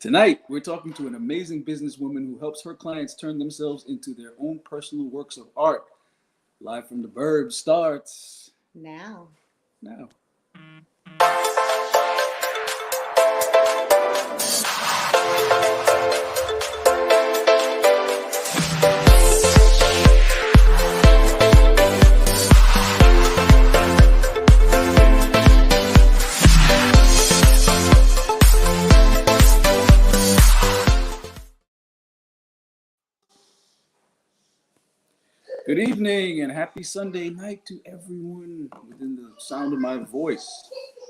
Tonight, we're talking to an amazing businesswoman who helps her clients turn themselves into their own personal works of art. Live from the Burbs starts now. Good evening and happy Sunday night to everyone within the sound of my voice.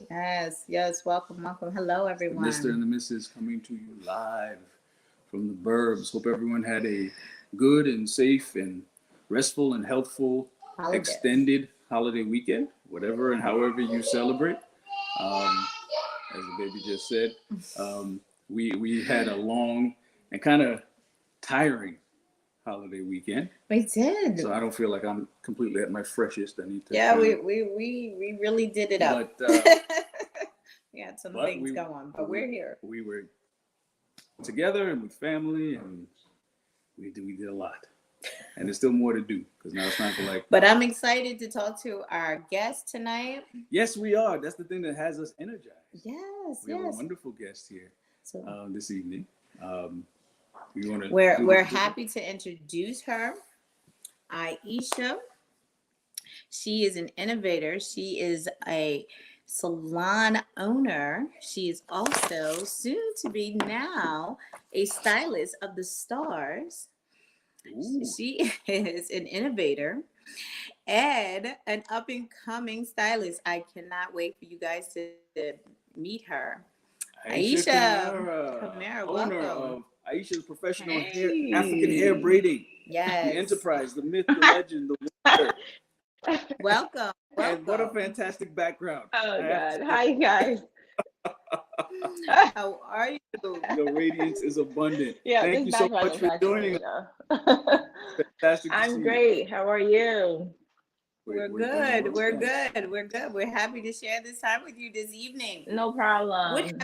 Yes, welcome. Hello, everyone. Mr. and the Mrs. coming to you live from the Burbs. Hope everyone had a good and safe and restful and healthful extended holiday weekend, whatever and however you celebrate. As the baby just said, we had a long and kind of tiring holiday weekend. We did. So I don't feel like I'm completely at my freshest. I need to. Yeah, we really did it up. But, we had some things going, but we're here. We were together and with family, and we did a lot. And there's still more to do because now it's time for like. But I'm excited to talk to our guest tonight. Yes, we are. That's the thing that has us energized. Yes, we have a wonderful guest here this evening. We're happy to introduce her, Aisha. She is an innovator. She is a salon owner. She is also soon to be now a stylist of the stars. Ooh. She is an innovator and an up and coming stylist. I cannot wait for you guys to meet her. Aisha Kamara, welcome. Aisha's professional African hair braiding. Yes. The enterprise, the myth, the legend, the wonder. Welcome. And what a fantastic background. Oh, God. Hi, guys. How are you? The radiance is abundant. Yeah, thank you so much for joining us. Fantastic. I'm great. How are you? We're good. We're happy to share this time with you this evening. No problem.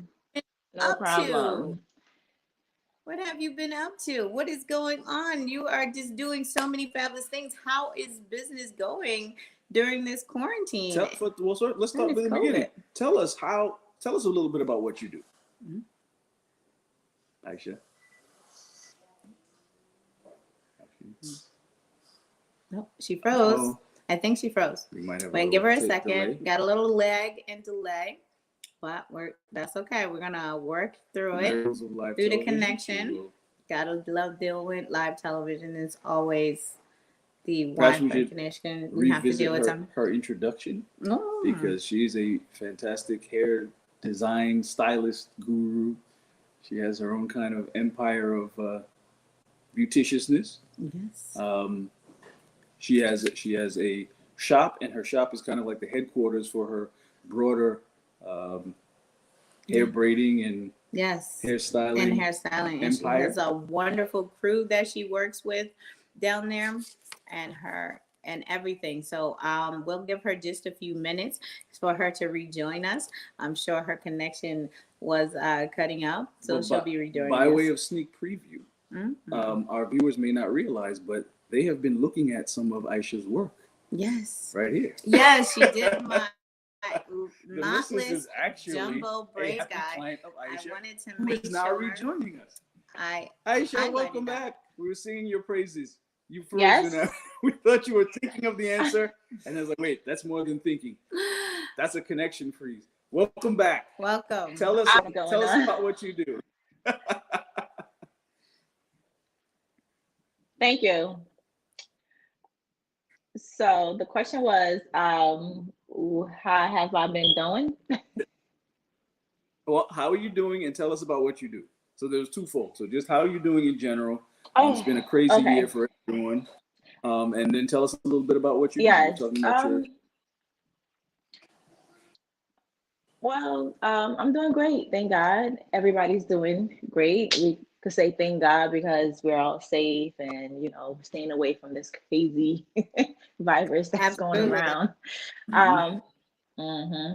What have you been up to? What is going on? You are just doing so many fabulous things. How is business going during this quarantine? Let's start with the beginning. Tell us a little bit about what you do. Mm-hmm. Aisha. Nope, she froze. Uh-oh. I think she froze. Wait, give her a second. Delay. Got a little lag and delay. But that's okay. We're gonna work through it through the connection. Gotta love dealing with live television. It's always the Wi-Fi connection. We have to deal with her introduction because she's a fantastic hair design stylist guru. She has her own kind of empire of beauticiousness. Yes. She has a shop, and her shop is kind of like the headquarters for her broader hair braiding and hairstyling. And she has a wonderful crew that she works with down there and everything. So we'll give her just a few minutes for her to rejoin us. I'm sure her connection was cutting out, so she'll be rejoining us. By way of sneak preview, our viewers may not realize, but they have been looking at some of Aisha's work. Yes. Right here. Yes, she did my knotless jumbo braids guy. I wanted to make sure. Now rejoining us. Aisha, welcome back. We were singing your praises. You froze. Yes. We thought you were thinking of the answer, and I was like, wait, that's more than thinking. That's a connection freeze. Welcome back. Welcome. Tell us about what you do. Thank you. So the question was, how have I been doing? Well, how are you doing? And tell us about what you do. So there's twofold. So just how are you doing in general? It's been a crazy year for everyone. And then tell us a little bit about what you do. Well, I'm doing great. Thank God. Everybody's doing great. We could say thank God because we're all safe and, staying away from this crazy virus that's going around.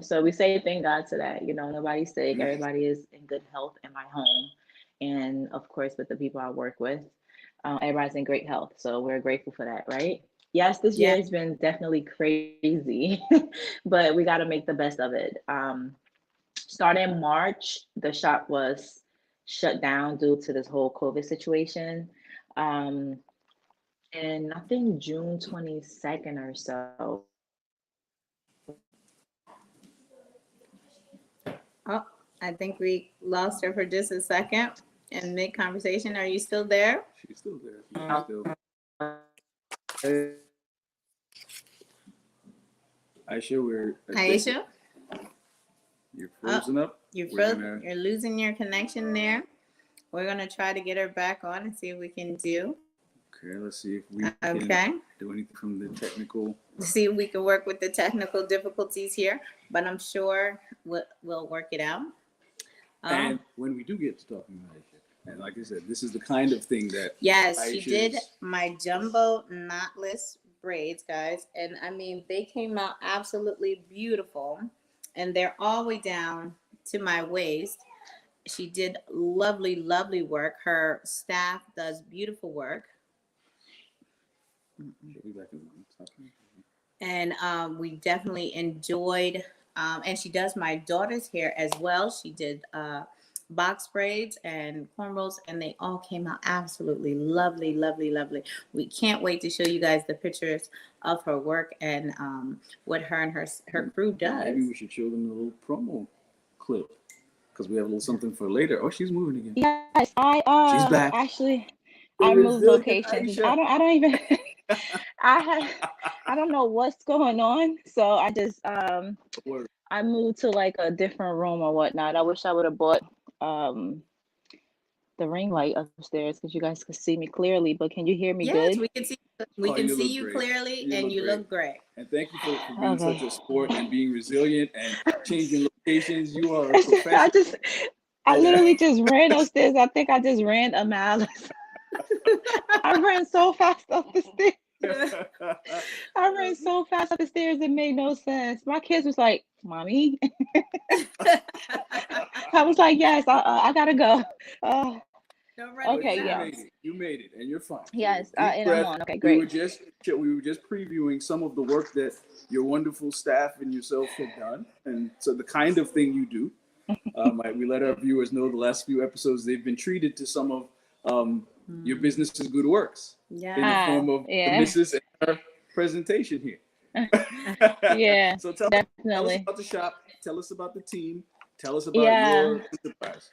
So we say thank God to that. Nobody's sick. Everybody is in good health in my home. and of course with the people I work with. Everybody's in great health, so we're grateful for that, right? Yes, this Yeah. year has been definitely crazy, but we got to make the best of it. Starting March, the shop was shut down due to this whole COVID situation. Um, and I think June 22nd or so, Oh, I think we lost her for just a second in mid conversation. Are you still there? She's still there. She's um, still. Aisha, we're I think Aisha? you're Oh, frozen up. you're We're frozen. gonna You're losing your connection there. We're gonna try to get her back on and see if we can do. okay. Let's see if we can Okay. do anything from the technical. See if we can work with the technical difficulties here, but I'm sure we'll work it out. And when we do get to talking about Aisha, and like I said, this is the kind of thing that Yes, she did Aisha's my jumbo knotless braids, guys. And I mean, they came out absolutely beautiful. And they're all the way down to my waist. She did lovely, lovely work. Her staff does beautiful work. she'll be back in one second. And we definitely enjoyed, and she does my daughter's hair as well. She did box braids and cornrows, and they all came out absolutely lovely, lovely, lovely. We can't wait to show you guys the pictures of her work and what her and her crew does. Maybe we should show them a little promo clip because we have a little something for later. Oh, she's moving again. yes, I She's back. actually The I moved resilient locations. Aisha. I don't even I have I don't know what's going on. So I just Word. I moved to like a different room or whatnot. I wish I would have bought um the ring light upstairs because you guys could see me clearly, but can you hear me Yes, good? we can see. We Oh, can you see look you great. clearly, You and look you great. look great. And thank you for being such Okay. a sport and being resilient and changing locations. You are a I professional. just I And, literally just ran upstairs. I think I just ran a mile. I ran so fast up the stairs. I ran so fast up the stairs it made no sense. My kids was like, "Mommy," I was like, "Yes, I gotta go." Uh, No running okay, but you yeah, south. made it. You made it, and you're fine. So yes, deep and I'm breath. on. Okay, We were great. just previewing some of the work that your wonderful staff and yourself have done, and so the kind of thing you do. We let our viewers know the last few episodes they've been treated to some of your business's good works in the Yeah. form of the Yeah, missus and her presentation here. yeah, So tell us definitely. about the shop. Tell us about the team. Tell us about Yeah, your enterprise.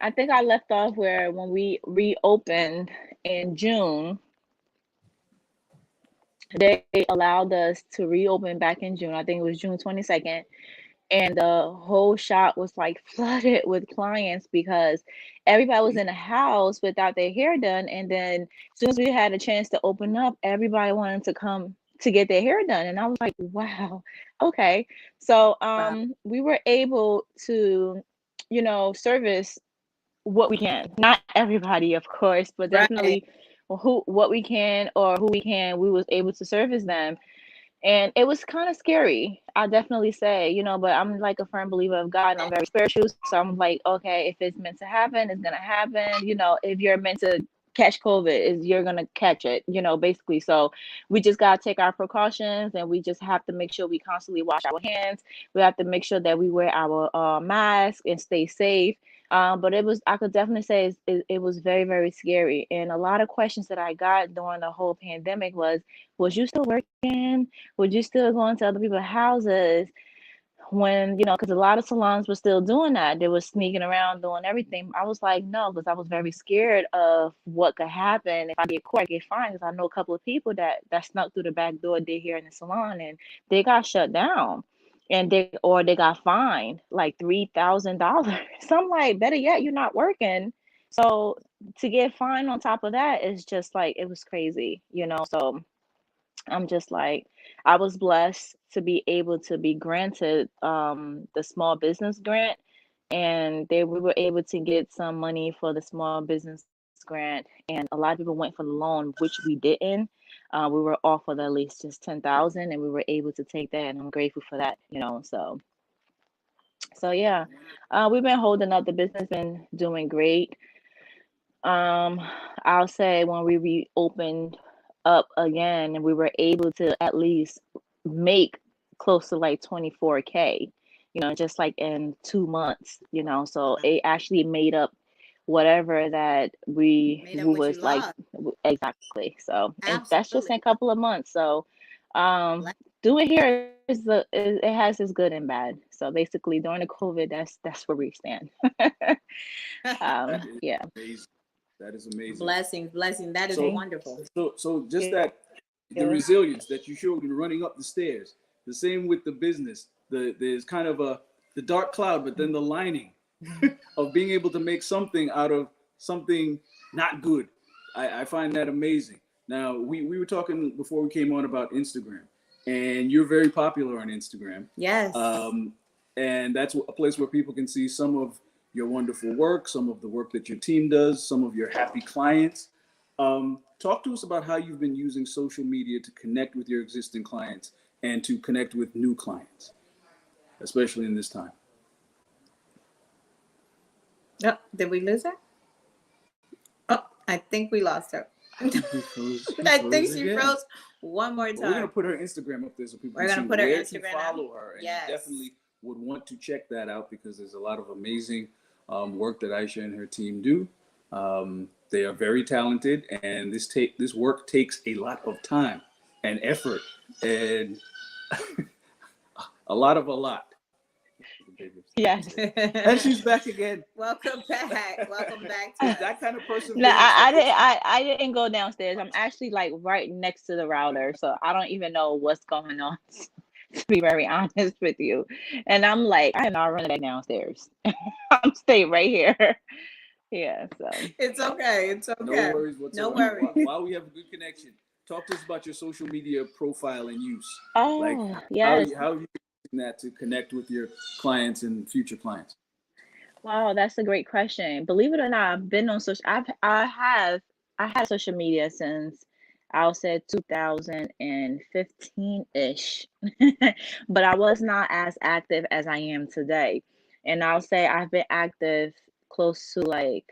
I think I left off where when we reopened in June, they allowed us to reopen back in June. I think it was June 22nd. And the whole shop was like flooded with clients because everybody was in the house without their hair done. And then as soon as we had a chance to open up, everybody wanted to come to get their hair done. And I was like, wow, okay. So Wow. we were able to, service what we can. Not everybody, of course, but Right. definitely who what we can or who we can, we was able to service them. And it was kind of scary, I definitely say, but I'm like a firm believer of God and I'm very spiritual. So I'm like, okay, if it's meant to happen, it's gonna happen. If you're meant to catch COVID, is you're gonna catch it, basically. So we just gotta take our precautions and we just have to make sure we constantly wash our hands. We have to make sure that we wear our mask and stay safe. But I could definitely say it was very, very scary. And a lot of questions that I got during the whole pandemic was you still working? Would you still go into other people's houses when, because a lot of salons were still doing that. They were sneaking around doing everything. I was like, no, because I was very scared of what could happen if I get caught, I get fined. Because I know a couple of people that snuck through the back door, did here in the salon, and they got shut down. And they got fined like $3,000. So I'm like, better yet, you're not working. So to get fined on top of that is just like it was crazy. So I'm just like, I was blessed to be able to be granted the small business grant, and we were able to get some money for the small business grant, and a lot of people went for the loan, which we didn't. We were offered at least just 10,000, and we were able to take that, and I'm grateful for that. So yeah, we've been holding up. The business been doing great. Um, I'll say when we reopened up again, we were able to at least make close to like 24K, just like in 2 months, so it actually made up whatever that we Made up we what you was like, lost. exactly. So, and that's just in Absolutely. a couple of months. So, doing here it has its good and bad. So basically during the COVID, that's where we stand. That is Yeah. amazing. That is amazing. Blessings, blessing. That is So, Thank wonderful. so just you. that the resilience that you showed in running up the stairs. The same with the business. There's kind of the dark cloud, but then the lining of being able to make something out of something not good. I find that amazing. Now we were talking before we came on about Instagram, and you're very popular on Instagram. Yes. And that's a place where people can see some of your wonderful work, some of the work that your team does, some of your happy clients. Talk to us about how you've been using social media to connect with your existing clients and to connect with new clients, especially in this time. Oh, did we lose her? Oh, I think we lost her. I think we froze. I think she froze one more But we're gonna time. put her Instagram up there so people We're can gonna see put her where to Instagram follow up. her, and Yes. you definitely would want to check that out because there's a lot of amazing work that Aisha and her team do. They are very talented, and this work takes a lot of time and effort and a lot. Yes. And she's back again. Welcome back. Welcome back It's to that kind of No, perseverance. I didn't go downstairs. I'm actually like right next to the router, so I don't even know what's going on. To be very honest with you, and I'm like, I am not running back downstairs. I'm staying right here. Yeah. So. It's okay. It's okay. No worries No whatsoever. worries. While we have a good connection, talk to us about your social media profile and use. Like Oh how yes. how are you using that to connect with your clients and future clients? Wow, that's a great question. Believe it or not, I've been on social. I had social media since I'll say 2015 ish, but I was not as active as I am today. And I'll say I've been active close to like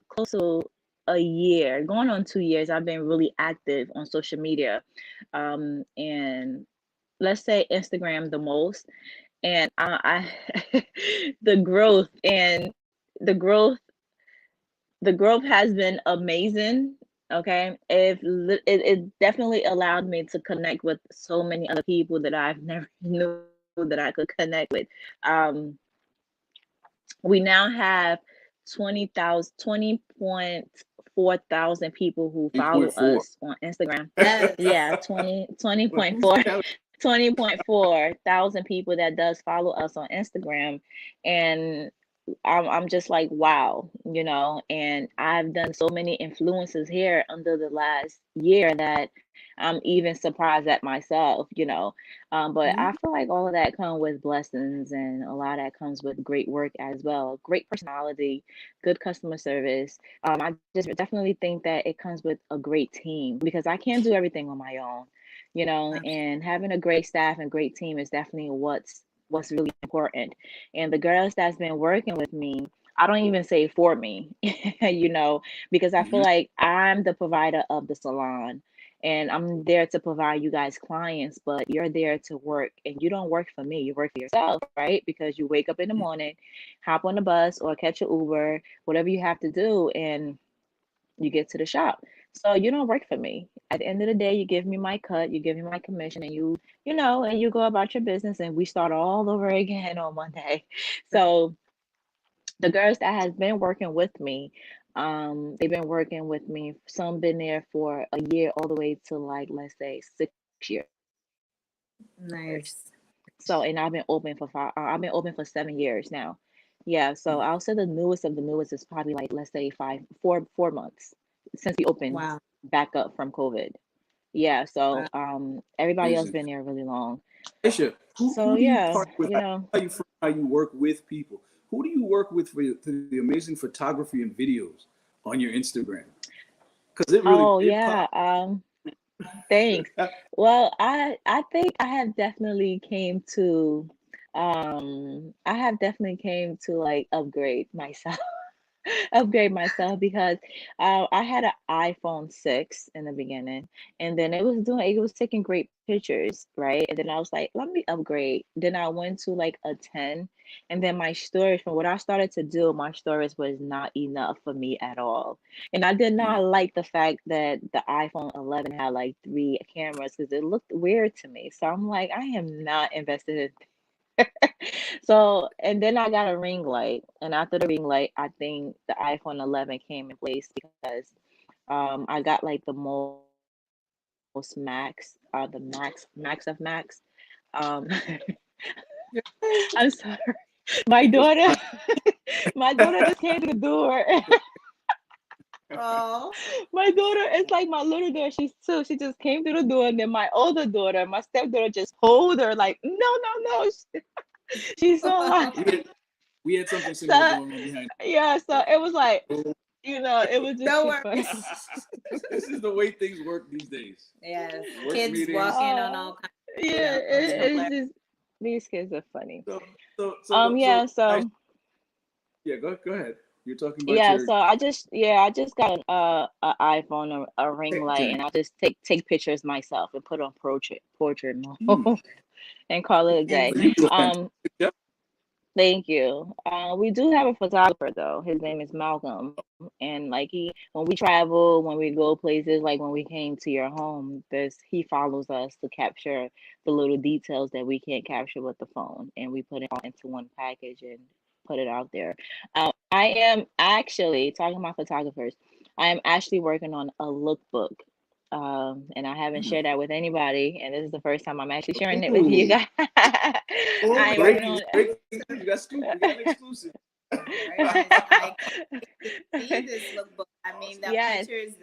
close to a year, going on 2 years. I've been really active on social media, and let's say Instagram the most. And I the growth and the growth the growth has been amazing. Okay, it definitely allowed me to connect with so many other people that I've never knew that I could connect with. um we now have 20.4 thousand people who follow 8.4. us on Instagram. Yes. Yeah, Well, 20.4 20.4 thousand people that does follow us on Instagram. And I'm just like, wow, and I've done so many influences here under the last year that I'm even surprised at myself. But Mhm. I feel like all of that comes with blessings, and a lot of that comes with great work as well, great personality, good customer service. I just definitely think that it comes with a great team, because I can't do everything on my own, and having a great staff and great team is definitely what's really important. And the girls that's been working with me, I don't even say for me, because I feel Mhm. like I'm the provider of the salon, and I'm there to provide you guys clients, but you're there to work, and you don't work for me, you work for yourself, right? Because you wake up in the morning, hop on the bus or catch an Uber, whatever you have to do, and you get to the shop. So you don't work for me. At the end of the day, you give me my cut, you give me my commission, and and you go about your business, and we start all over again on Monday. So the girls that has been working with me, they've been working with me. Some been there for a year, all the way to like, let's say, 6 years. Nice. So, and I've been open for 7 years now. Yeah, so I'll say the newest of the newest is probably like, let's say, 4 months since we opened Wow. back up from COVID. Yeah, Wow. so everybody else Amazing. been there really long. Aisha, So who do you yeah, partner with? How you work with people? Who do you work with for the amazing photography and videos on your Instagram? Because it really oh it yeah, pops. thanks. Well, I think I have definitely came to I have definitely came to like upgrade myself. upgrade myself because I had an iPhone 6 in the beginning, and then it was taking great pictures, right? And then I was like, let me upgrade. Then I went to like a 10, and then my storage, from what I started to do, my storage was not enough for me at all. And I did Mm. not like the fact that the iPhone 11 had like three cameras because it looked weird to me. So I'm like, I am not invested. So, and then I got a ring light, and after the ring light, I think the iPhone 11 came in place because I got like the most max, the max of max. Um, I'm sorry, my Just daughter, my daughter just came to the door. Oh, My daughter is like my little daughter. She's two. She just came through the door, and then my older daughter, my stepdaughter, just hold her like, no, no, no. She's so loud. we had, we had something similar So going on behind. yeah, so it was like, Oh, it was just don't too worry. funny. this is the way things work these days. Yes, Work kids meetings. walking on Oh, all kinds of yeah, stuff. It's it's hilarious. just these kids are funny. So so Yeah, I, so yeah, go ahead. You're talking about yeah, your so I just got an iPhone, a ring tech light, journey. and I just take pictures myself and put on portrait Hmm. mode and call it a And day. Well, you do a fantastic Um, job. Thank you. We do have a photographer though. His name is Malcolm, and like when we travel, when we go places, like when we came to your home, he follows us to capture the little details that we can't capture with the phone, and we put it all into one package and put it out there. I am actually talking about photographers. I am actually working on a lookbook. And I haven't Hmm. shared that with anybody, and this is the first time I'm actually sharing it with you Ooh, guys. oh, I'm working breaking on breaking news. We got scoop. We got an exclusive. very nice. I can't wait to see this lookbook. I mean, the Yes, pictures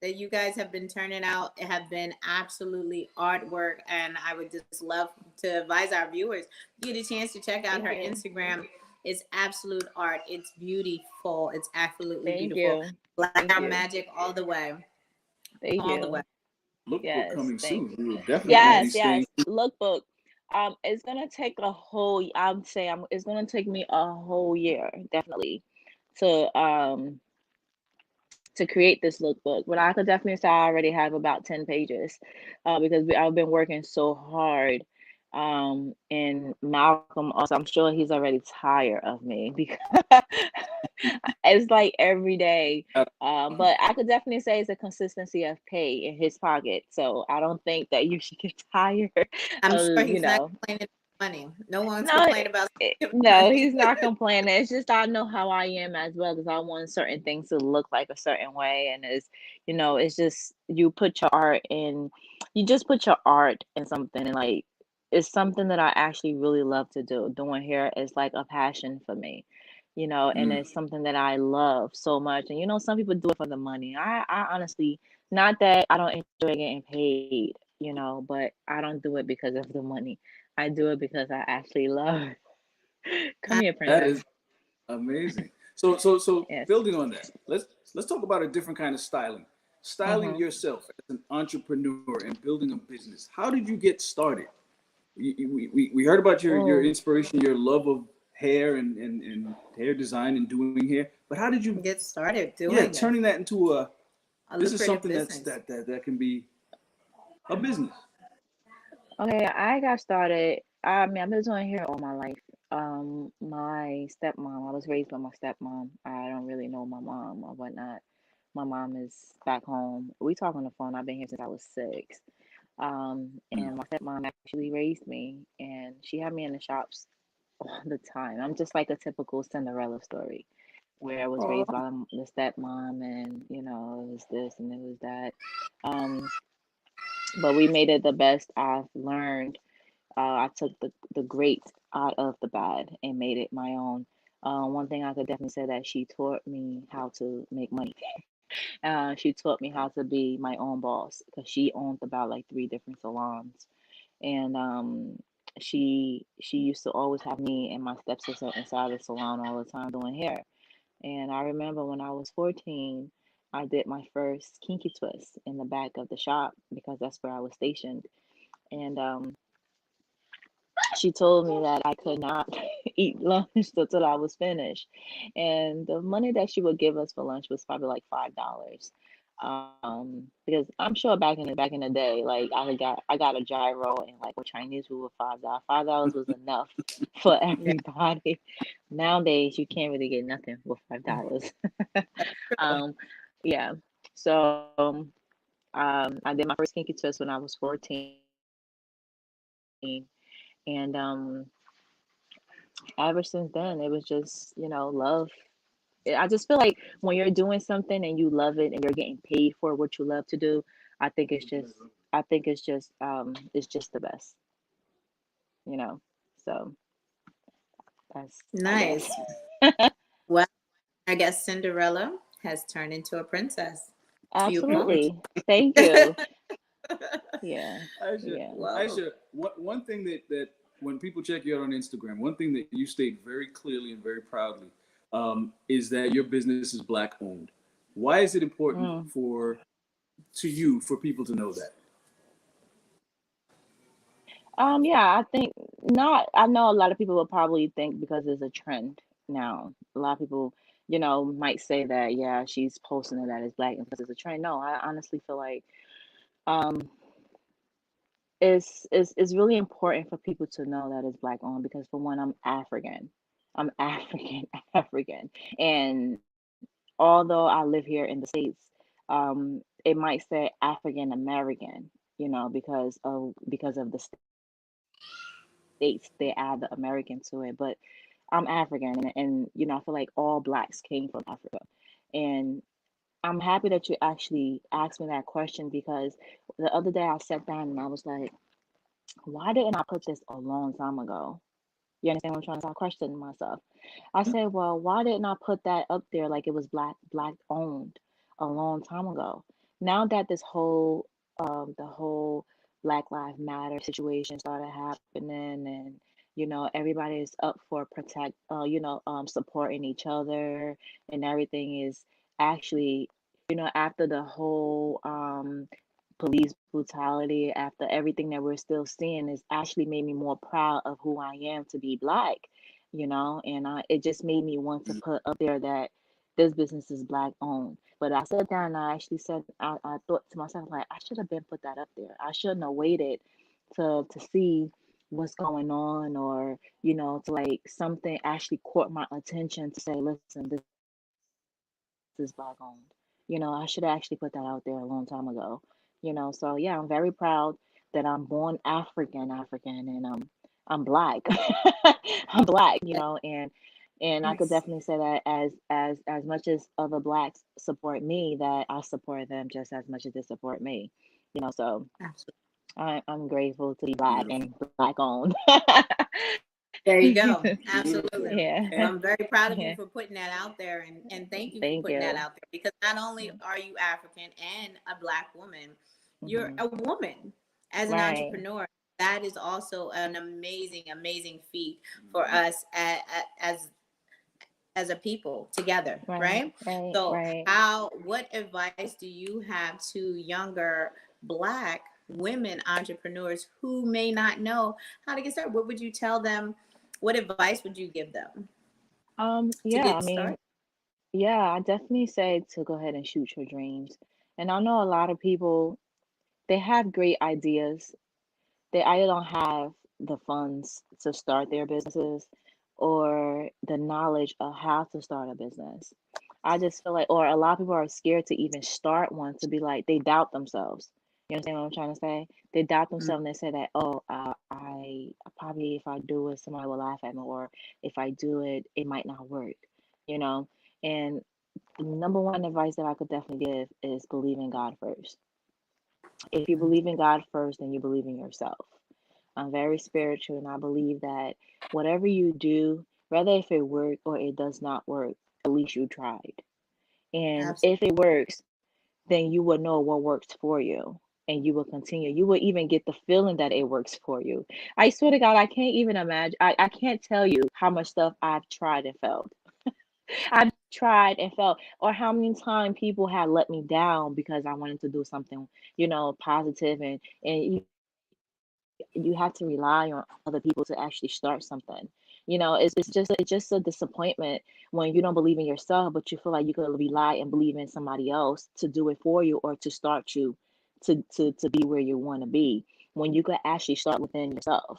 that you guys have been turning out have been absolutely artwork, and I would just love to advise our viewers get a chance to check out thank her you. Instagram. It's absolute art. It's beautiful. It's absolutely Thank beautiful. you. Black Thank you. magic all the way, Thank all the way. you. Lookbook Yes, coming thank soon. We will definitely add Yes, these things. yes. Lookbook. It's gonna take a whole I'm saying it's gonna take me a whole year, definitely, to create this lookbook. But I could definitely say I already have about 10 pages because I've been working so hard. And Malcolm also, I'm sure he's already tired of me because it's like every day. But I could definitely say it's a consistency of pay in his pocket. So I don't think that you should get tired I'm sure of, he's not complaining about money. No one's no, complaining about no, money. he's not complaining. It's just I know how I am as well because I want certain things to look like a certain way, and it's just you put your art in, you just put your art in something, and like it's something that I actually really love to do. Doing hair is like a passion for me, and Mm. it's something that I love so much. And some people do it for the money. I honestly, not that I don't enjoy getting paid, but I don't do it because of the money. I do it because I actually love it. Come here, That princess. is amazing. So Yes. building on that, let's talk about a different kind of styling. Styling Mm-hmm. yourself as an entrepreneur and building a business. How did you get started? We heard about your Oh, inspiration, your love of hair and hair design and doing hair. But how did you, Get started yeah, doing it. turning that into a, A this is lucrative something business. that can be a business. okay. I got started. I mean, I've been doing hair all my life. My stepmom. I was raised by my stepmom. I don't really know my mom or whatnot. My mom is back home. We talk on the phone. I've been here since I was 6. Mm. And my stepmom actually raised me, and she had me in the shops all the time. I'm just like a typical Cinderella story, where I was Oh, raised by the stepmom, and it was this and it was that. Um, but we made it the best I've learned. I took the great out of the bad and made it my own. One thing I could definitely say that she taught me how to make money. She taught me how to be my own boss because she owned about like 3 different salons, and she used to always have me and my stepsister inside the salon all the time doing hair. And I remember when I was 14, I did my first kinky twist in the back of the shop because that's where I was stationed. And she told me that I could not eat lunch until I was finished. And the money that she would give us for lunch was probably like $5. Because I'm sure back in the day, like I got a gyro and like with Chinese food with $5. $5 was enough for Yeah. everybody. Nowadays you can't really get nothing for $5. um, yeah. So I did my first kinky twist when I was 14. And ever since then it was just, love. I just feel like when you're doing something and you love it and you're getting paid for what you love to do, I think it's just the best, you know. So that's, I guess. Nice. Well, I guess Cinderella has turned into a princess. You Absolutely. Thank you. Yeah. Aisha, Yeah. Welcome. Aisha, one thing that when people check you out on Instagram, one thing that you state very clearly and very proudly is that your business is black owned. Why is it important Mm. for people to know that? Yeah, I think not. I know a lot of people will probably think because it's a trend now. A lot of people, might say that, yeah, she's posting it that it's black and because it's a trend. No, I honestly feel like um it's really important for people to know that it's black owned because for one, I'm African. I'm African, African. And although I live here in the States, it might say African American, because of the states, they add the American to it. But I'm African and I feel like all blacks came from Africa. And I'm happy that you actually asked me that question because the other day I sat down and I was like, why didn't I put this a long time ago? You understand what I'm trying to say? I questioned myself. I said, well, why didn't I put that up there like it was black owned a long time ago? Now that this the whole Black Lives Matter situation started happening, and everybody is up for supporting each other, and everything is actually, after the whole police brutality, after everything that we're still seeing, has actually made me more proud of who I am to be black, and it just made me want to put up there that this business is black owned. But I sat down and I actually said, I thought to myself, like, I should have been put that up there. I shouldn't have waited to see what's going on, or to like something actually caught my attention to say, listen, this is black owned. I should have actually put that out there a long time ago. So yeah, I'm very proud that I'm born African, and I'm black. I'm black, and I could Nice. definitely say that as much as other blacks support me, that I support them just as much as they support me. So Absolutely. I'm grateful to be black Beautiful. and black owned. There you go. Beautiful. Absolutely. Yeah. Well, I'm very proud of you Yeah. for putting that out there, and thank you for Thank putting that you. out there because not only are you African and a black woman, you're Hmm. a woman as an Right. entrepreneur. That is also an amazing, amazing feat for Mhm. us as a people together, Right. right? Right. So, Right. what advice do you have to younger black women entrepreneurs who may not know how to get started? What would you tell them? What advice would you give them to Yeah, get I started? mean, yeah, I definitely say to go ahead and shoot your dreams. And I know a lot of people, they have great ideas. They either don't have the funds to start their businesses or the knowledge of how to start a business. I just feel like, or a lot of people are scared to even start one, to be like, they doubt themselves. You understand what I'm trying to say? They doubt Mm, themselves and they say that, oh, I probably, if I do it, somebody will laugh at me, or if I do it, it might not work, you know? And the number one advice that I could definitely give is believe in God first. If you mm, believe in God first, then you believe in yourself. I'm very spiritual and I believe that whatever you do, whether if it works or it does not work, at least you tried. And absolutely. if it works, then you will know what works for you and you will continue. You will even get the feeling that it works for you. I swear to God, I can't even imagine. I can't tell you how much stuff I've tried and failed. I've tried and failed, or how many times people had let me down because I wanted to do something, positive and you have to rely on other people to actually start something. It's just a disappointment when you don't believe in yourself, but you feel like you could rely and believe in somebody else to do it for you or to start you to be where you want to be, when you could actually start within yourself.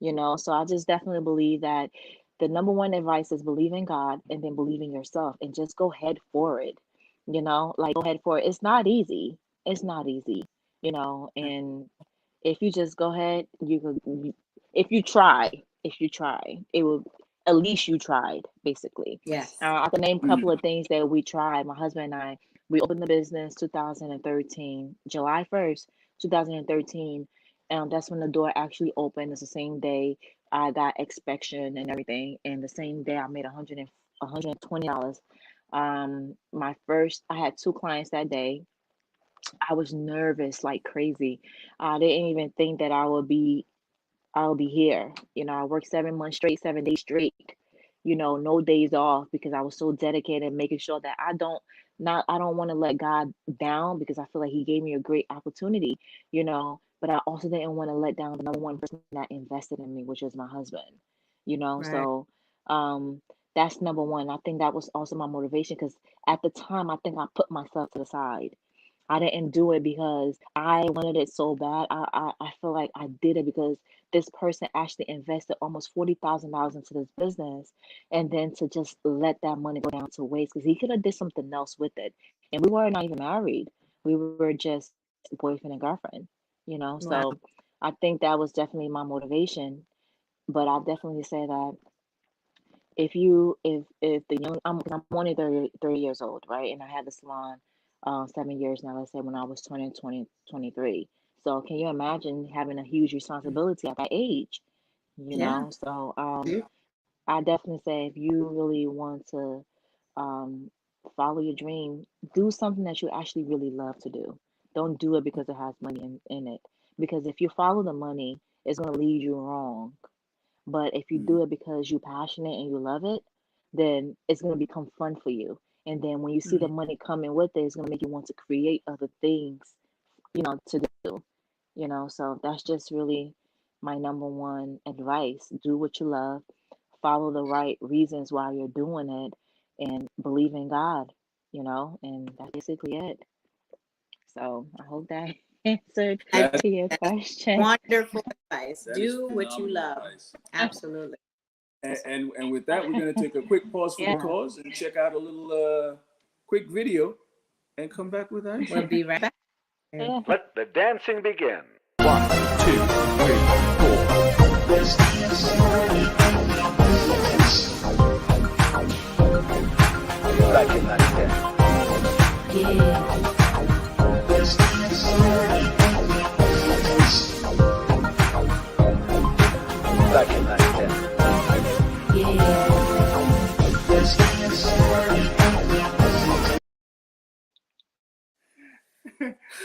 So I just definitely believe that the number one advice is believe in God and then believe in yourself and just go head for it. Like go ahead for it. It's not easy. And if you just go ahead, if you try, it will, at least you tried, basically. Yes. I can name a Mm. couple of things that we tried. My husband and I, we opened the business 2013, July 1st, 2013. That's when the door actually opened. It's the same day I got inspection and everything. And the same day I made $120. I had two clients that day. I was nervous like crazy. I didn't even think that I'll be here. I worked 7 months straight, 7 days straight, no days off, because I was so dedicated, making sure that I don't want to let God down, because I feel like He gave me a great opportunity. But I also didn't want to let down the number one person that invested in me, which was my husband. Right. So that's number one. I think that was also my motivation, because at the time I think I put myself to the side. I didn't do it because I wanted it so bad. I feel like I did it because this person actually invested almost $40,000 into this business, and then to just let that money go down to waste, because he could have did something else with it. And we were not even married. We were just boyfriend and girlfriend. So Wow. I think that was definitely my motivation. But I definitely say that if the young I'm only 30 years old, right? And I had the salon 7 years now, let's say, when I was 23. So can you imagine having a huge responsibility at that age? Yeah. So I definitely say, if you really want to um follow your dream, do something that you actually really love to do. Don't do it because it has money in it. Because if you follow the money, it's going to lead you wrong. But if you Mm. do it because you're passionate and you love it, then it's going to become fun for you. And then when you see the Mm. money coming with it, it's going to make you want to create other things, to do. So that's just really my number one advice. Do what you love, follow the right reasons why you're doing it, and believe in God. And that's basically it. So I hope that answered I That to think your that's question. wonderful advice. that is Do what you phenomenal love. advice. Absolutely. And with that, we're gonna take a quick pause for the Yeah. cause and check out a little quick video and come back with We'll Aisha. be right back. Yeah. Let the dancing begin. 1, 2, 3, 4. Back in 90. Back in 90.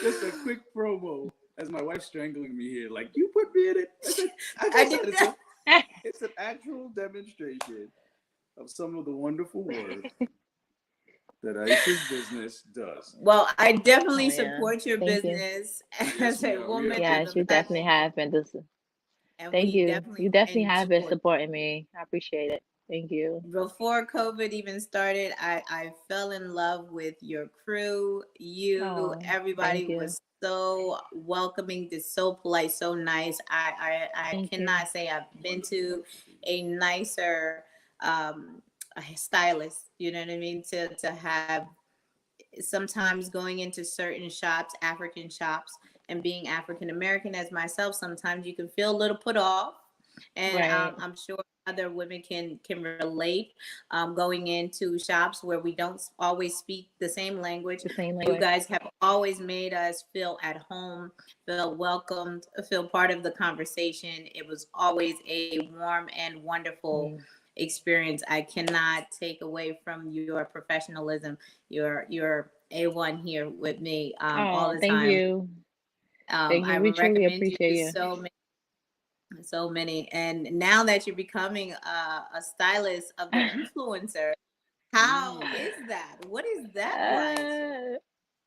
Just a quick promo. As my wife's strangling me here, like, you put me in it. I did that. It's an actual demonstration of some of the wonderful work that Aisha's business does. Well, I definitely Oh yeah. support your Thank you. business Yes, as a we are woman of Yes, big the you fans. definitely fashion, have been this. and Thank we you. You definitely definitely have been enjoy. supporting me. I appreciate it. Thank you. Before COVID even started, I fell in love with your crew. You, Oh, everybody thank you. was so welcoming, just so polite, so nice. I Thank you. cannot say I've been Wonderful, to wonderful. a nicer a stylist. You know what I mean? To have sometimes going into certain shops, African shops, and being African American as myself, sometimes you can feel a little put off, and Right. I'm sure other women can relate. Going into shops where we don't always speak the same language, The same you language. guys have always made us feel at home, feel welcomed, feel part of the conversation. It was always a warm and wonderful Mm. experience. I cannot take away from your professionalism. You're A1 here with me all Oh, the thank time. you. Thank I you. We truly recommend you appreciate to you. so many. And now that you're becoming a stylist of the influencer, how Mm. is that? What is that like? Uh,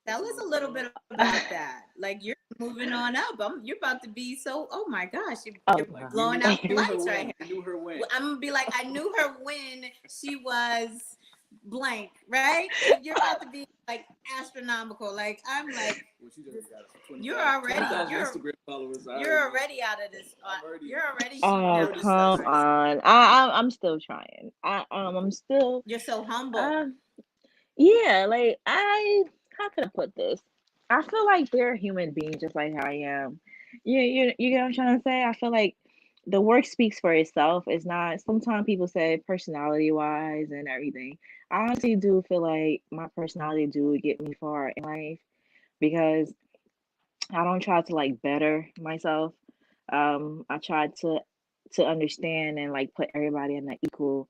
Tell us a little bit about that. Like you're moving on up. You're about to be so. Oh my gosh, Oh, you're Like blowing you out the knew her lights right when. here. You knew her when. I'm gonna be like, I knew her when she was blank, right? You're about to be like astronomical. Like I'm like, Well, she just got 20,000 you're Instagram followers. you're already out of this. You're already shooting oh, out the come stars. on. I'm still trying. I'm still You're so humble. uh yeah, like how can I put this? I feel like they're human beings just like how I am. You get what I'm trying to say? I feel like the work speaks for itself. It's not sometimes people say personality wise and everything. I honestly do feel like my personality do get me far in life because I don't try to like better myself. I try to understand and like put everybody in an equal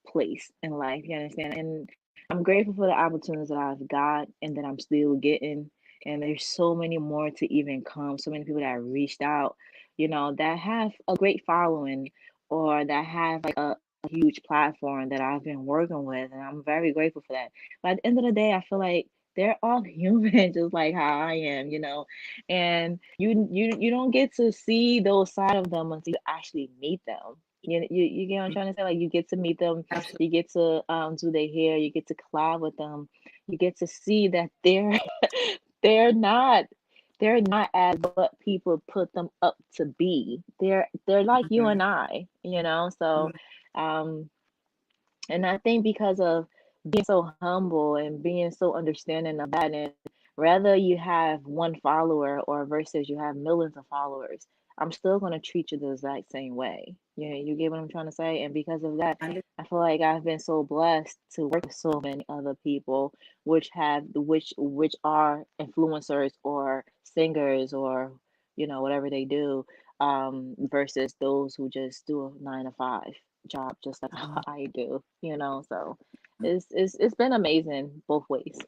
place in life. You understand? And I'm grateful for the opportunities that I've got and that I'm still getting. And there's so many more to even come. So many people that have reached out, that have a great following or that have like a huge platform that I've been working with. And I'm very grateful for that. But at the end of the day, I feel like they're all human, just like how I am. And you don't get to see those side of them until you actually meet them. You get what I'm trying to say? Like you get to meet them, Absolutely. you get to do their hair, you get to collab with them, you get to see that they're not they're not as what people put them up to be. They're like you and I. So um and I think because of being so humble and being so understanding of that, and whether you have one follower or versus you have millions of followers, I'm still going to treat you the exact same way. You get what I'm trying to say? And because of that, I feel like I've been so blessed to work with so many other people, which are influencers or singers or whatever they do, versus those who just do a 9 to 5 job just like I do. So it's been amazing both ways.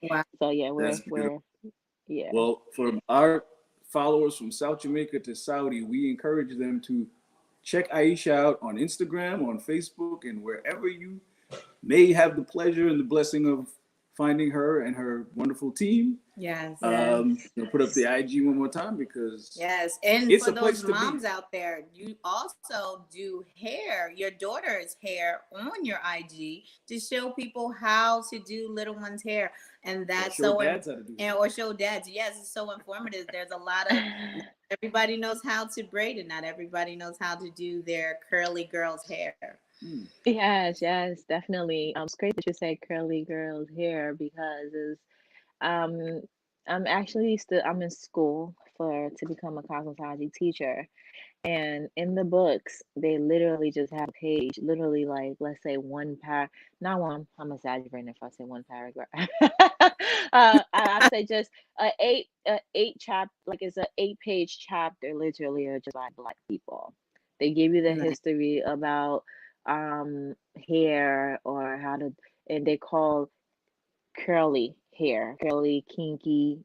Wow. So yeah, That's we're beautiful. we're yeah. Well, for our followers from South Jamaica to Saudi, we encourage them to check Aisha out on Instagram, on Facebook, and wherever you may have the pleasure and the blessing of finding her and her wonderful team. Yes. Yes. Put up the IG one more time because Yes, and it's for a place those to be. moms out there, you also do hair, your daughter's hair on your IG to show people how to do little one's hair, and Or that's show so dads how to do it. and or show dads. Yes, it's so informative. There's a lot of everybody knows how to braid, and not everybody knows how to do their curly girl's hair. Hmm. Yes, definitely. It's great that you say curly girls hair because it's um I'm in school for to become a cosmetology teacher. And in the books, they literally just have a page, literally like let's say one not one. I'm exaggerating if I say one paragraph. I say just a eight like it's a 8 page chapter, literally, are just like Black people. They give you the Nice. history about hair or how to, and they call curly hair, curly, kinky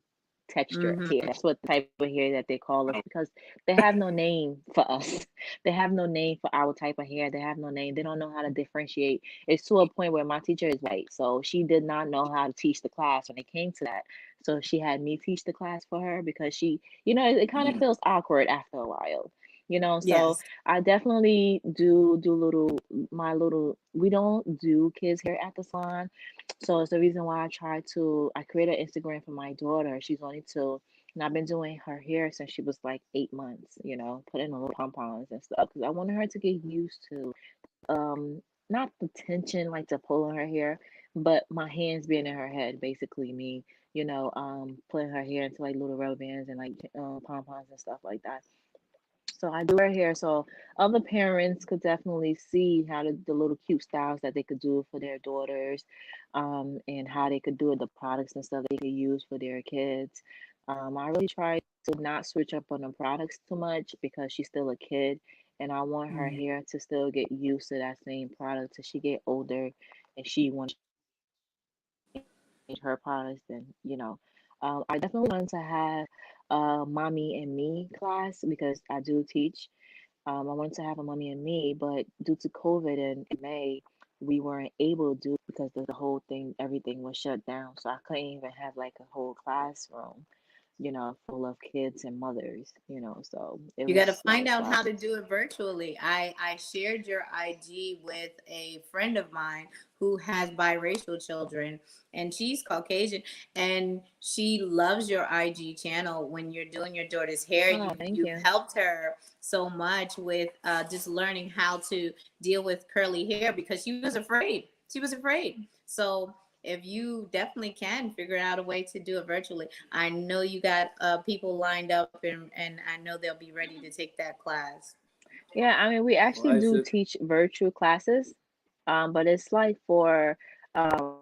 texture Mm-hmm. hair. That's what type of hair that they call us because they have no name for us. They have no name for our type of hair. They have no name. They don't know how to differentiate. It's to a point where my teacher is white, so she did not know how to teach the class when it came to that. So she had me teach the class for her because it kind of feels awkward after a while. So Yes. I definitely do little we don't do kids hair at the salon, so it's the reason why I created an Instagram for my daughter. She's only 2, and I've been doing her hair since she was like 8 months, putting the little pom-poms and stuff because I wanted her to get used to not the tension like to pull in her hair, but my hands being in her head, basically me, putting her hair into like little rubber bands and like pom-poms and stuff like that. So I do her hair so other parents could definitely see how the little cute styles that they could do for their daughters, and how they could do it, the products and stuff they could use for their kids. I really try to not switch up on the products too much because she's still a kid, and I want her Mhm. hair to still get used to that same product as she get older, and she wants her products. I definitely want to have a mommy and me class because I do teach. I wanted to have a mommy and me, but due to COVID in May, we weren't weren't able to do because the whole thing, everything was shut down. So I couldn't even have like a whole classroom, full of kids and mothers, so it You got to was find like, out wow. how to do it virtually. I shared your IG with a friend of mine who has biracial children, and she's Caucasian, and she loves your IG channel. When you're doing your daughter's hair, Oh, thank you've you. helped her so much with just learning how to deal with curly hair because she was afraid. She was afraid. So if you definitely can figure out a way to do it virtually, I know you got people lined up, and I know they'll be ready to take that class. Yeah, I mean, we Well, actually do Aisha, teach virtual classes, but it's like for um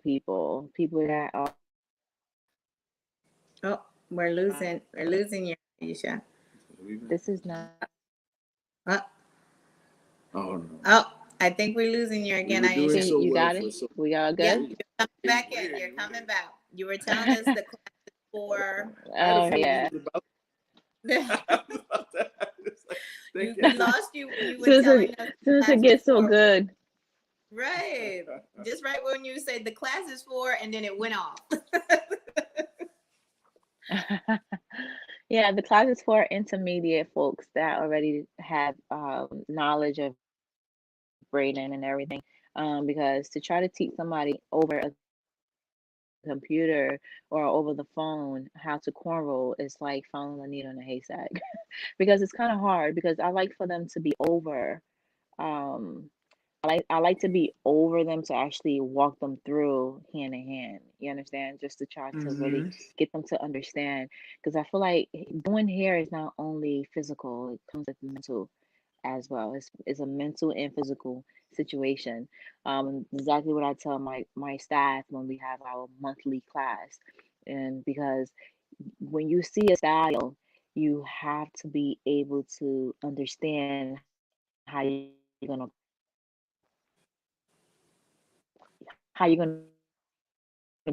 people that are Oh, we're losing you, Aisha. this is not Oh, oh no, oh, I think we're losing you we again, were doing Aisha. so you well got for it? so. We all Yep, good? you're coming back in. You're coming back. You were telling us the class for. I had a Oh feeling yeah. it was about, you about that. It's like, they we can't. lost you when you were Since telling it us the since class it was gets so for. good. Right. Just right when you said the class is for, and then it went off. Yeah, the class is for intermediate folks that already have knowledge of braiding and everything. Because to try to teach somebody over a computer or over the phone how to cornrow is like following a needle in a haystack. Because it's kind of hard because I like for them to be over um I like to be over them to actually walk them through hand in hand. You understand? Just to try to really Hmm. get them to understand. Because I feel like doing hair is not only physical, it comes with mental as well. It's a mental and physical situation. Exactly what I tell my staff when we have our monthly class. And because when you see a style, you have to be able to understand how you're gonna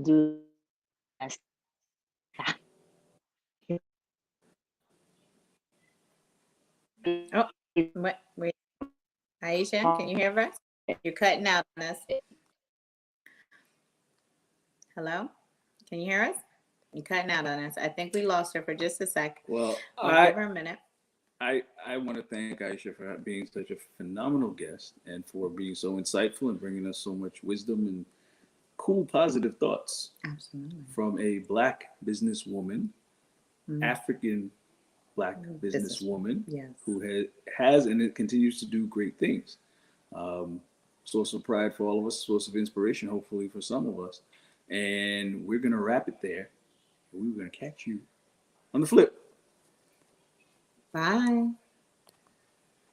do that Oh, wait. Aisha, can you hear us? You're cutting out on us. Hello? Can you hear us? You're cutting out on us. I think we lost her for just a sec. Well, We'll give her a minute. I want to thank Aisha for being such a phenomenal guest and for being so insightful and bringing us so much wisdom and cool, positive thoughts Absolutely. from a black businesswoman, Mhm. African black Business. businesswoman Yes. who has and it continues to do great things. Source of pride for all of us, source of inspiration, hopefully, for some of us. And we're going to wrap it there. We're going to catch you on the flip. Bye.